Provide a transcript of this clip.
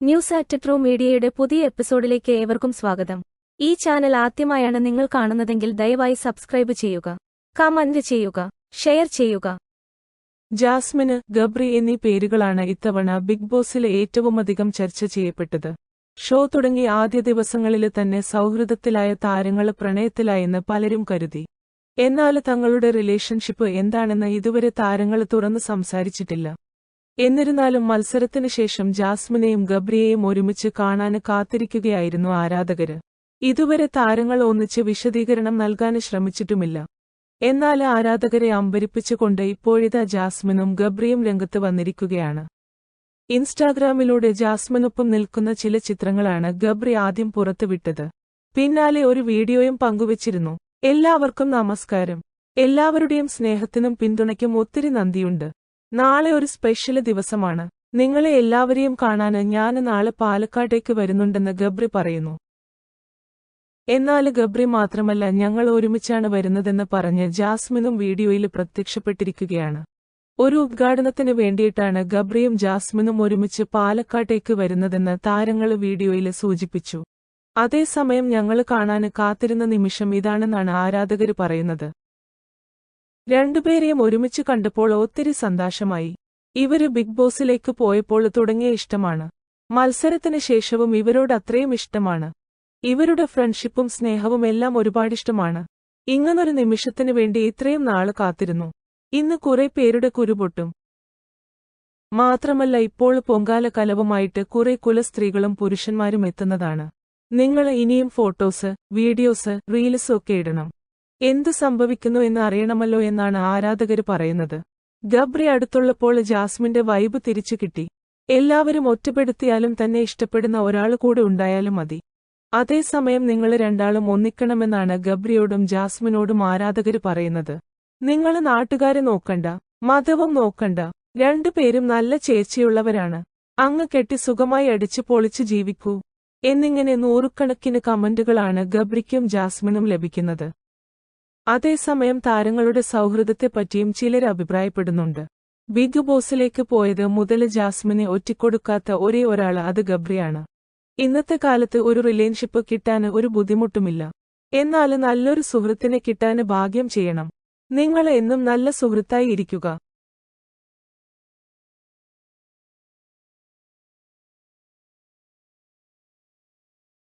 News at true മീഡിയയുടെ പുതിയ എപ്പിസോഡിലേക്ക് ഏവർക്കും സ്വാഗതം. ഈ ചാനൽ ആദ്യമായാണ് നിങ്ങൾ കാണുന്നതെങ്കിൽ ദയവായി സബ്സ്ക്രൈബ് ചെയ്യുക, കമന്റ് ചെയ്യുക, ഷെയർ ചെയ്യുക. ജാസ്മിന്, ഗബ്രി എന്നീ പേരുകളാണ് ഇത്തവണ ബിഗ് ബോസിലെ ഏറ്റവുമധികം ചർച്ച ചെയ്യപ്പെട്ടത്. ഷോ തുടങ്ങി ആദ്യ ദിവസങ്ങളില് തന്നെ സൗഹൃദത്തിലായ താരങ്ങള് പ്രണയത്തിലായെന്ന് പലരും കരുതി. എന്നാൽ തങ്ങളുടെ റിലേഷൻഷിപ്പ് എന്താണെന്ന് ഇതുവരെ താരങ്ങള് തുറന്നു സംസാരിച്ചിട്ടില്ല. എന്നിരുന്നാലും മത്സരത്തിന് ശേഷം ജാസ്മിനെയും ഗബ്രിയെയും ഒരുമിച്ച് കാണാന് കാത്തിരിക്കുകയായിരുന്നു ആരാധകര്. ഇതുവരെ താരങ്ങൾ ഒന്നിച്ച് വിശദീകരണം നൽകാന് ശ്രമിച്ചിട്ടുമില്ല. എന്നാൽ ആരാധകരെ അമ്പരിപ്പിച്ചുകൊണ്ട് ഇപ്പോഴിതാ ജാസ്മിനും ഗബ്രിയും രംഗത്ത് വന്നിരിക്കുകയാണ്. ഇൻസ്റ്റാഗ്രാമിലൂടെ ജാസ്മിനൊപ്പം നിൽക്കുന്ന ചില ചിത്രങ്ങളാണ് ഗബ്രി ആദ്യം പുറത്തുവിട്ടത്. പിന്നാലെ ഒരു വീഡിയോയും പങ്കുവച്ചിരുന്നു. എല്ലാവർക്കും നമസ്കാരം. എല്ലാവരുടെയും സ്നേഹത്തിനും പിന്തുണയ്ക്കും ഒത്തിരി നന്ദിയുണ്ട്. നാളെ ഒരു സ്പെഷ്യല് ദിവസമാണ്. നിങ്ങളെ എല്ലാവരെയും കാണാന് ഞാന് നാളെ പാലക്കാട്ടേക്ക് വരുന്നുണ്ടെന്ന് ഗബ്രി പറയുന്നു. എന്നാൽ ഗബ്രി മാത്രമല്ല, ഞങ്ങൾ ഒരുമിച്ചാണ് വരുന്നതെന്ന് പറഞ്ഞ് ജാസ്മിനും വീഡിയോയിൽ പ്രത്യക്ഷപ്പെട്ടിരിക്കുകയാണ്. ഒരു ഉദ്ഘാടനത്തിന് വേണ്ടിയിട്ടാണ് ഗബ്രിയും ജാസ്മിനും ഒരുമിച്ച് പാലക്കാട്ടേക്ക് വരുന്നതെന്ന് താരങ്ങള് വീഡിയോയിൽ സൂചിപ്പിച്ചു. അതേസമയം ഞങ്ങള് കാണാന് കാത്തിരുന്ന നിമിഷം ഇതാണെന്നാണ് ആരാധകര് പറയുന്നത്. രണ്ടുപേരെയും ഒരുമിച്ച് കണ്ടപ്പോൾ ഒത്തിരി സന്തോഷമായി. ഇവര് ബിഗ് ബോസിലേക്ക് പോയപ്പോൾ തുടങ്ങിയ ഇഷ്ടമാണ്. മത്സരത്തിന് ശേഷവും ഇവരോട് അത്രയും ഇഷ്ടമാണ്. ഇവരുടെ ഫ്രണ്ട്ഷിപ്പും സ്നേഹവും എല്ലാം ഒരുപാടിഷ്ടമാണ്. ഇങ്ങനൊരു നിമിഷത്തിന് വേണ്ടി ഇത്രയും നാള് കാത്തിരുന്നു. ഇന്ന് കുറെ പേരുടെ കുരുപൊട്ടും. മാത്രമല്ല, ഇപ്പോൾ പൊങ്കാല കലവുമായിട്ട് കുറെ കുലസ്ത്രീകളും പുരുഷന്മാരും എത്തുന്നതാണ്. നിങ്ങൾ ഇനിയും ഫോട്ടോസ്, വീഡിയോസ്, റീൽസ് ഒക്കെ ഇടണം. എന്തു സംഭവിക്കുന്നു എന്ന് അറിയണമല്ലോ എന്നാണ് ആരാധകര് പറയുന്നത്. ഗബ്രി അടുത്തുള്ളപ്പോൾ ജാസ്മിന്റെ വൈബ് തിരിച്ചു കിട്ടി. എല്ലാവരും ഒറ്റപ്പെടുത്തിയാലും തന്നെ ഇഷ്ടപ്പെടുന്ന ഒരാൾ കൂടെ ഉണ്ടായാലും മതി. അതേസമയം നിങ്ങള് രണ്ടാളും ഒന്നിക്കണമെന്നാണ് ഗബ്രിയോടും ജാസ്മിനോടും ആരാധകര് പറയുന്നത്. നിങ്ങള് നാട്ടുകാരെ നോക്കണ്ട, മതവും നോക്കണ്ട, രണ്ടുപേരും നല്ല ചേച്ചിയുള്ളവരാണ്. അങ്ങ് കെട്ടി സുഖമായി അടിച്ചു പൊളിച്ചു ജീവിക്കൂ എന്നിങ്ങനെ നൂറുകണക്കിന് കമന്റുകളാണ് ഗബ്രിക്കും ജാസ്മിനും ലഭിക്കുന്നത്. അതേസമയം താരങ്ങളുടെ സൗഹൃദത്തെപ്പറ്റിയും ചിലർ അഭിപ്രായപ്പെടുന്നുണ്ട്. ബിഗ് ബോസിലേക്ക് പോയത് മുതല് ജാസ്മിനെ ഒറ്റിക്കൊടുക്കാത്ത ഒരേ ഒരാള് അത് ഗബ്രിയാണ്. ഇന്നത്തെ കാലത്ത് ഒരു റിലേഷൻഷിപ്പ് കിട്ടാന് ഒരു ബുദ്ധിമുട്ടുമില്ല. എന്നാല് നല്ലൊരു സുഹൃത്തിനെ കിട്ടാന് ഭാഗ്യം ചെയ്യണം. നിങ്ങൾ എന്നും നല്ല സുഹൃത്തായി ഇരിക്കുക.